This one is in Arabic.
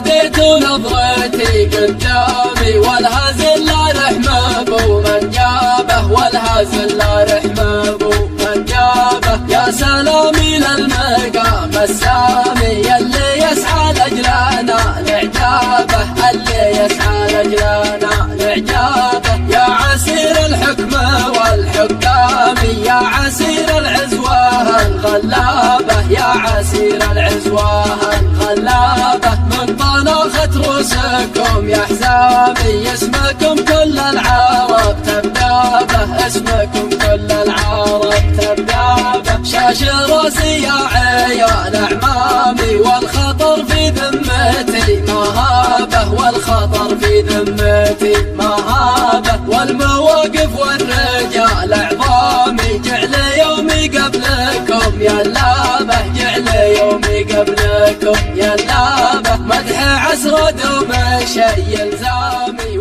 بديت ونظرتي قدامي، والهزل لا رحمه بو من جابه، والهزل لا رحمه بو من جابه. يا سلامي للمقام السامي يلي يسعى لأجلنا لإعجابه، اللي يسعى لأجلنا لإعجابه. يا عسير الحكمة والحكام، يا عسير العزوة الغلابة، يا عسير العزوة الغلابة. من طناخة رؤوسكم يا حزامي، اسمكم كل العرب تبدأ به، اسمكم كل العرب تبدأ به. شاش راسي يا عيال أعمامي، والخطر في ذمتي مهابه، والخطر في ذمتي مهابه. والمواقف والرجال أعظامي، جعل يومي قبلكم يا لابه، جعل يومي قبلكم يا لابه. مدح عسرة دوم شي يلزامي.